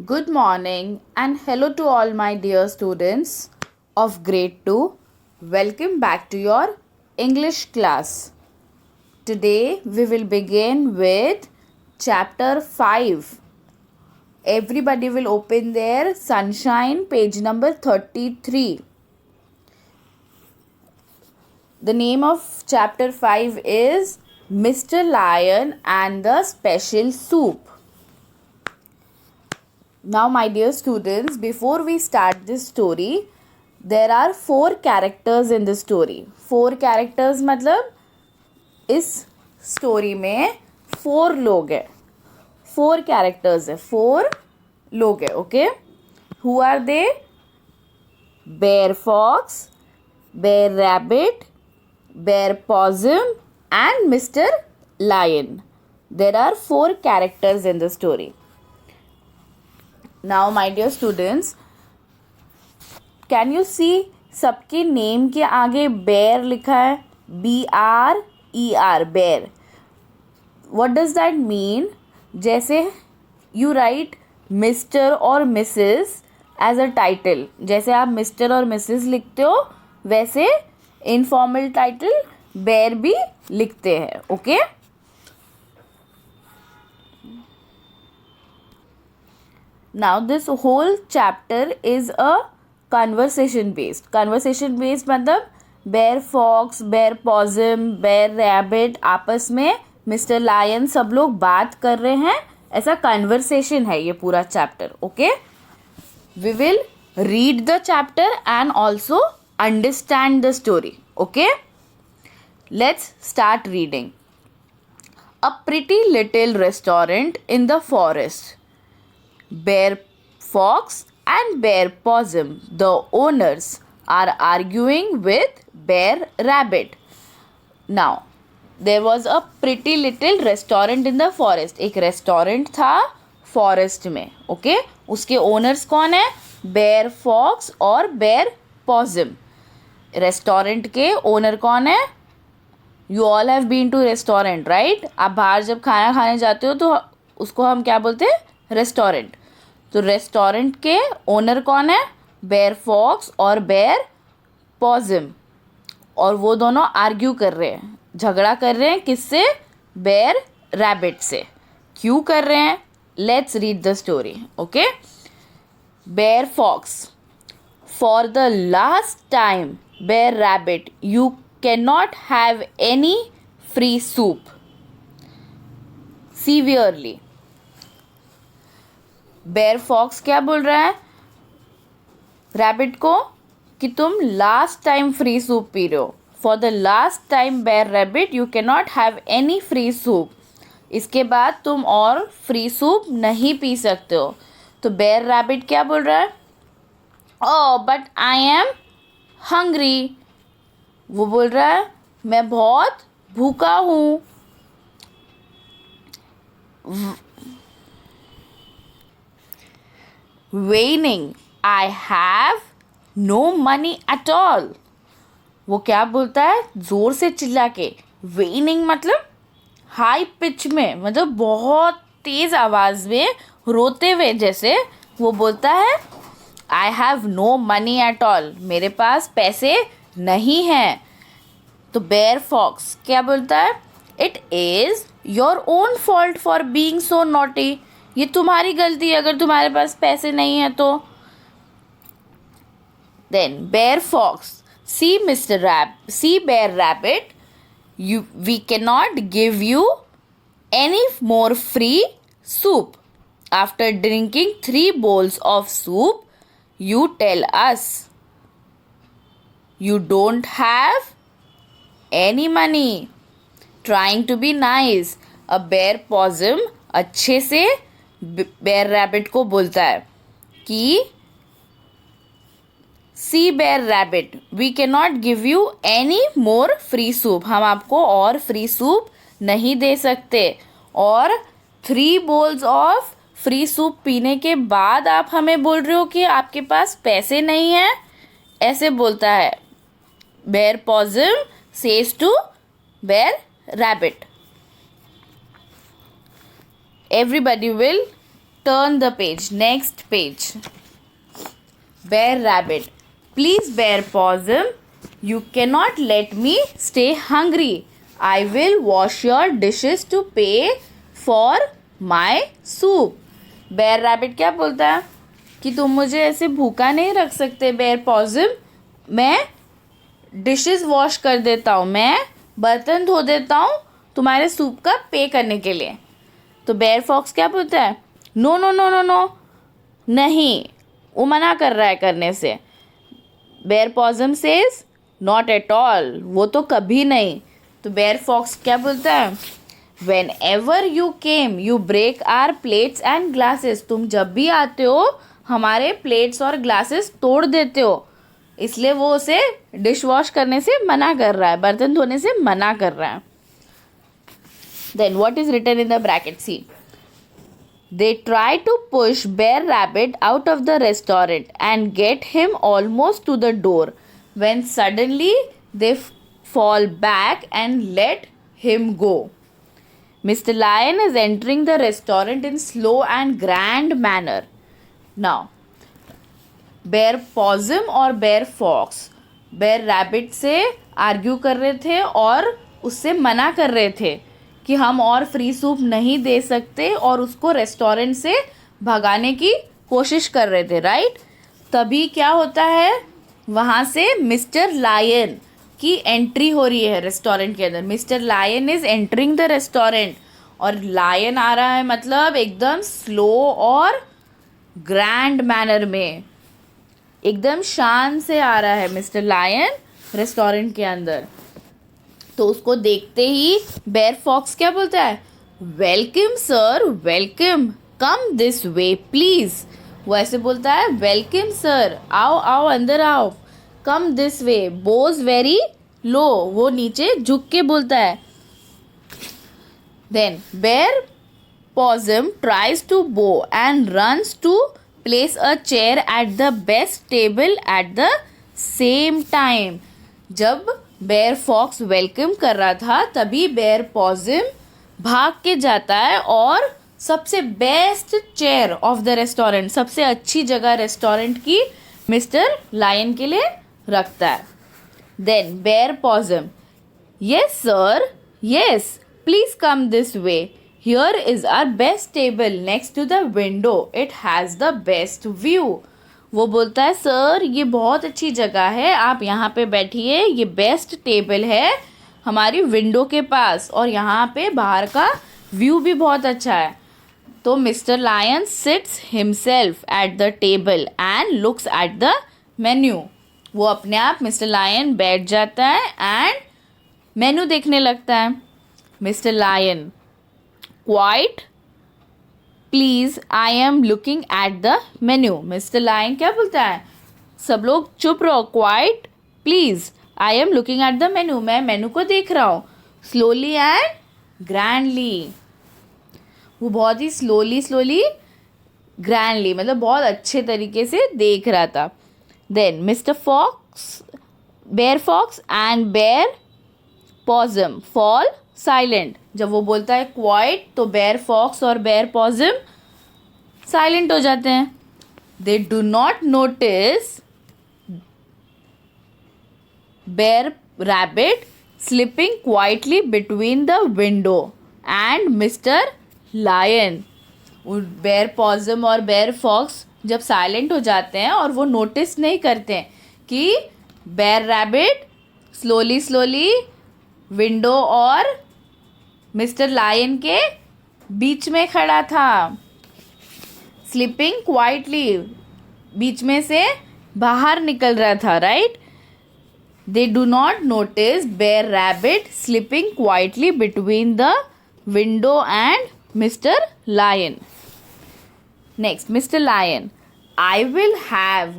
Good morning and hello to all my dear students of grade 2. Welcome back to your English class. Today we will begin with chapter 5. Everybody will open their Sunshine page number 33. The name of chapter 5 is Mr. Lion and the Special Soup. Now, my dear students, before we start this story, there are 4 characters in the story. 4 characters मतलब इस story में 4 लोग हैं. 4 characters हैं. 4 लोग हैं. Okay? Who are they? Bear Fox, Bear Rabbit, Bear Possum and Mr. Lion. There are 4 characters in the story. Now, my dear students, can you see सबके name के आगे bear लिखा है? BRER, bear. What does that mean? जैसे you write Mr. और Mrs. as a title. जैसे आप Mr. और Mrs. लिखते हो, वैसे informal title bear भी लिखते हैं. Okay? Now this whole chapter is a conversation based. Conversation based मतलब bear fox, bear possum, bear rabbit आपस में Mr. Lion सब लोग बात कर रहे हैं. ऐसा conversation है ये पूरा chapter. Okay? We will read the chapter and also understand the story. Okay? Let's start reading. A pretty little restaurant in the forest. Bear Fox and Bear Possum, the owners, are arguing with Bear Rabbit. Now, there was a pretty little restaurant in the forest. एक restaurant था forest में. Okay? उसके owners कौन है? Bear Fox और Bear Possum. Restaurant के owner कौन है? You all have been to restaurant, right? आप बाहर जब खाना खाने जाते हो तो उसको हम क्या बोलते हैं? रेस्टोरेंट. तो रेस्टोरेंट के ओनर कौन है? बेयर फॉक्स और बेयर पॉजम. और वो दोनों आर्ग्यू कर रहे हैं, झगड़ा कर रहे हैं. किससे? बेयर रैबिट से. क्यों कर रहे हैं? Let's read the story. Okay. Bear fox. For the last time bear rabbit, you can not have any free soup. Severely. Bear fox क्या बोल रहा है रैबिट को कि तुम लास्ट टाइम फ्री सूप पी रहे हो. For the last time bear rabbit, you can not have any free soup. इसके बाद तुम और फ्री सूप नहीं पी सकते हो. तो बेयर रैबिट क्या बोल रहा है? Oh but I am hungry. वो बोल रहा है मैं बहुत भूखा हूँ. Whining, I have no money at all. वो क्या बोलता है? जोर से चिल्ला के. Whining मतलब हाई पिच में, मतलब बहुत तेज आवाज में रोते हुए जैसे वो बोलता है I have no money at all. मेरे पास पैसे नहीं हैं. तो बेयर फॉक्स क्या बोलता है? It is your own fault for being so naughty. ये तुम्हारी गलती है अगर तुम्हारे पास पैसे नहीं है तो. Then Bear Fox, see Bear Rabbit, we cannot give you any more free soup. After drinking 3 bowls of soup, you tell us you don't have any money. Trying to be nice, a bear possum अच्छे से bear Rabbit को बोलता है कि see Brer Rabbit, we can not give you any more free soup. हम आपको और free soup नहीं दे सकते. और 3 bowls ऑफ फ्री सूप पीने के बाद आप हमें बोल रहे हो कि आपके पास पैसे नहीं हैं. ऐसे बोलता है Brer Possum says to Brer Rabbit. Everybody will turn the page. Next page. Bear Rabbit. Please, Bear Possum, you cannot let me stay hungry. I will wash your dishes to pay for my soup. Bear Rabbit क्या बोलता है कि तुम मुझे ऐसे भूखा नहीं रख सकते बेयर पॉज़म. मैं डिशेस वॉश कर देता हूँ, मैं बर्तन धो देता हूँ तुम्हारे सूप का पे करने के लिए. तो बेयर फॉक्स क्या बोलता है, no no no no no, नहीं, वो मना कर रहा है करने से. Brer Possum says not at all, वो तो कभी नहीं. तो बेयर फॉक्स क्या बोलता है, whenever you came you break our plates and glasses. तुम जब भी आते हो हमारे प्लेट्स और ग्लासेस तोड़ देते हो. इसलिए वो उसे डिश वॉश करने से मना कर रहा है, बर्तन धोने से मना कर रहा है. Then what is written in the bracket, C. They try to push Bear Rabbit out of the restaurant and get him almost to the door when suddenly they fall back and let him go. Mr. Lion is entering the restaurant in slow and grand manner. Now, Bear Possum और Bear Fox Bear Rabbit से argue कर रहे थे और उससे मना कर रहे थे कि हम और फ्री सूप नहीं दे सकते और उसको रेस्टोरेंट से भगाने की कोशिश कर रहे थे, राइट. तभी क्या होता है, वहाँ से मिस्टर लायन की एंट्री हो रही है रेस्टोरेंट के अंदर. Mister lion is entering the restaurant और लायन आ रहा है मतलब एकदम स्लो और ग्रैंड मैनर में, एकदम शान से आ रहा है मिस्टर लायन रेस्टोरेंट के अंदर. तो उसको देखते ही बेयर फॉक्स क्या बोलता है, welcome sir, welcome, come this way please. वो ऐसे बोलता है, वेलकम सर, आओ आओ अंदर आओ, कम this way. Bhoj very low, वो नीचे झुक के बोलता है. Then Brer Possum tries to bow and runs to place a chair at the best table at the same time. जब बेयर फॉक्स वेलकम कर रहा था तभी बेयर पॉज़म भाग के जाता है और सबसे best chair of the restaurant, सबसे अच्छी जगह रेस्टोरेंट की मिस्टर लायन के लिए रखता है. Then Brer Possum, yes sir, yes, please come this way, here is our best table next to the window, it has the best view. वो बोलता है, सर ये बहुत अच्छी जगह है, आप यहाँ पे बैठिए, ये बेस्ट टेबल है हमारी विंडो के पास और यहाँ पे बाहर का व्यू भी बहुत अच्छा है. तो mister lion sits himself at the table and looks at the menu. वो अपने आप मिस्टर लायन बैठ जाता है एंड मेन्यू देखने लगता है. Mister lion, quiet please, I am looking at the menu. Mister lion क्या बोलता है, सब लोग चुप रहो, quiet please, I am looking at the menu, मैं मेन्यू को देख रहा हूँ. स्लोली एंड ग्रैंडली, वो बहुत ही स्लोली ग्रैंडली मतलब बहुत अच्छे तरीके से देख रहा था. Then Mister Fox, Brer Fox and Brer Possum fall silent. जब वो बोलता है क्वाइट तो बेयर फॉक्स और बेयर पॉज़म साइलेंट हो जाते हैं. They do not notice bear rabbit slipping quietly between the window and mister Lion. Brer Possum और बेयर फॉक्स जब साइलेंट हो जाते हैं और वो नोटिस नहीं करते हैं कि बेयर रैबिट स्लोली विंडो और मिस्टर लायन के बीच में खड़ा था, स्लिपिंग क्वाइटली, बीच में से बाहर निकल रहा था, right. They do not notice bear rabbit slipping quietly between the window and mister lion. Next, mister lion, I will have,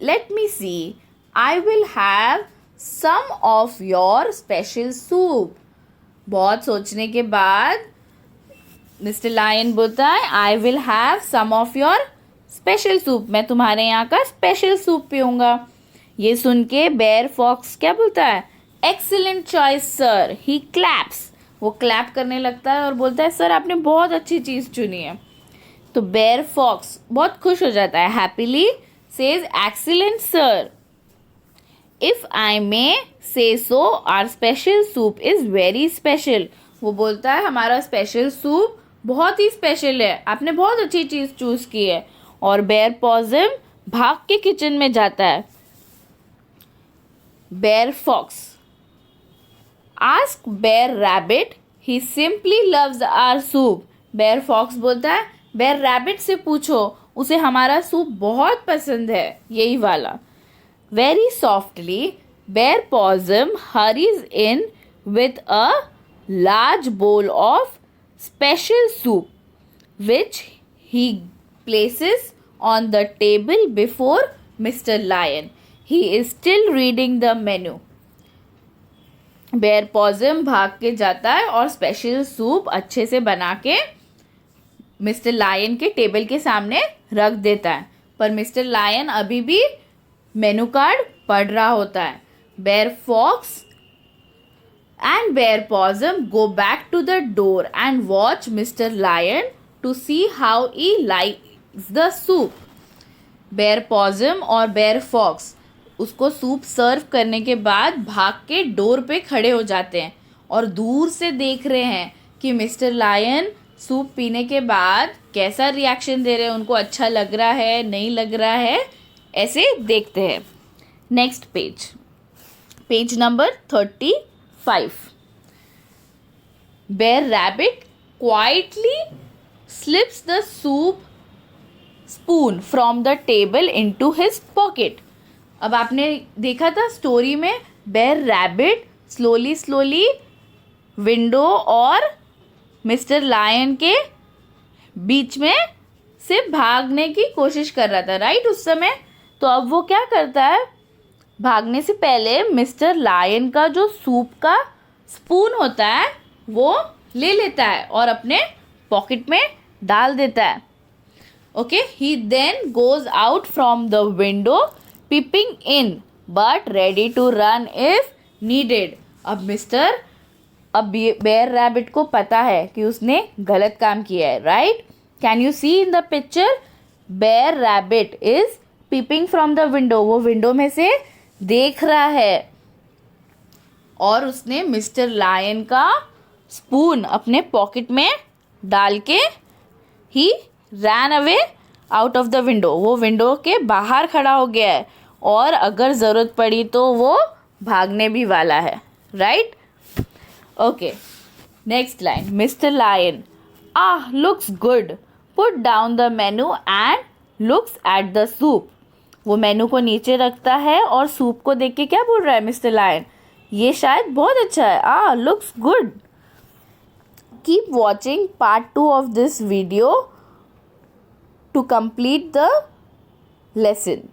let me see, I will have some of your special soup. बहुत सोचने के बाद mister lion बोलता है, I will have some of your special soup. मैं तुम्हारे यहाँ का स्पेशल सूप पीऊँगा. ये सुन के बेयर फॉक्स क्या बोलता है, एक्सीलेंट चॉइस सर. ही क्लैप्स, वो क्लैप करने लगता है और बोलता है, सर आपने बहुत अच्छी चीज़ चुनी है. तो बेयर फॉक्स बहुत खुश हो जाता है, happily says excellent sir. If I may say so our special soup is very special. वो बोलता है हमारा स्पेशल सूप बहुत ही स्पेशल है, आपने बहुत अच्छी चीज चूज की है. और बेयर पॉसम भाग के किचन में जाता है. Bear fox ask bear rabbit he simply loves our soup. Bear fox बोलता है बेयर रैबिट से पूछो, उसे हमारा सूप बहुत पसंद है, यही वाला. Very softly bear possum hurries in with a large bowl of special soup which he places on the table before Mr. Lion. He is still reading the menu. Bear possum भाग के जाता है और स्पेशल सूप अच्छे से बना के mister lion के टेबल के सामने रख देता है. पर मिस्टर लायन अभी भी मेनू कार्ड पढ़ रहा होता है. Bear fox and bear possum go back to the door and watch Mr. Lion to see how he likes the soup. bear possum और bear fox उसको सूप सर्व करने के बाद भाग के डोर पे खड़े हो जाते हैं और दूर से देख रहे हैं कि मिस्टर लायन सूप पीने के बाद कैसा रिएक्शन दे रहे हैं, उनको अच्छा लग रहा है नहीं लग रहा है, ऐसे देखते हैं. Next page number 35. Bear Rabbit quietly slips the soup spoon from the table into his pocket. अब आपने देखा था स्टोरी में बेयर रैबिट स्लोली विंडो और मिस्टर लायन के बीच में से भागने की कोशिश कर रहा था, राइट, उस समय. तो अब वो क्या करता है, भागने से पहले मिस्टर लायन का जो सूप का स्पून होता है वो ले लेता है और अपने पॉकेट में डाल देता है. Okay, he then goes out from the window peeping in but ready to run if needed. अब बेयर रैबिट को पता है कि उसने गलत काम किया है, right. Can you see in the picture Brer Rabbit is peeping from the window. वो विंडो में से देख रहा है और उसने मिस्टर लायन का स्पून अपने पॉकेट में डाल के he ran away out of the window. वो विंडो के बाहर खड़ा हो गया है और अगर ज़रूरत पड़ी तो वो भागने भी वाला है, right. Okay, next line. Mister lion looks good put down the menu and looks at the soup. वो मेनू को नीचे रखता है और सूप को देख के क्या बोल रहा है मिस्टर लायन, ये शायद बहुत अच्छा है. Looks good. Keep watching part 2 of this video to complete the lesson.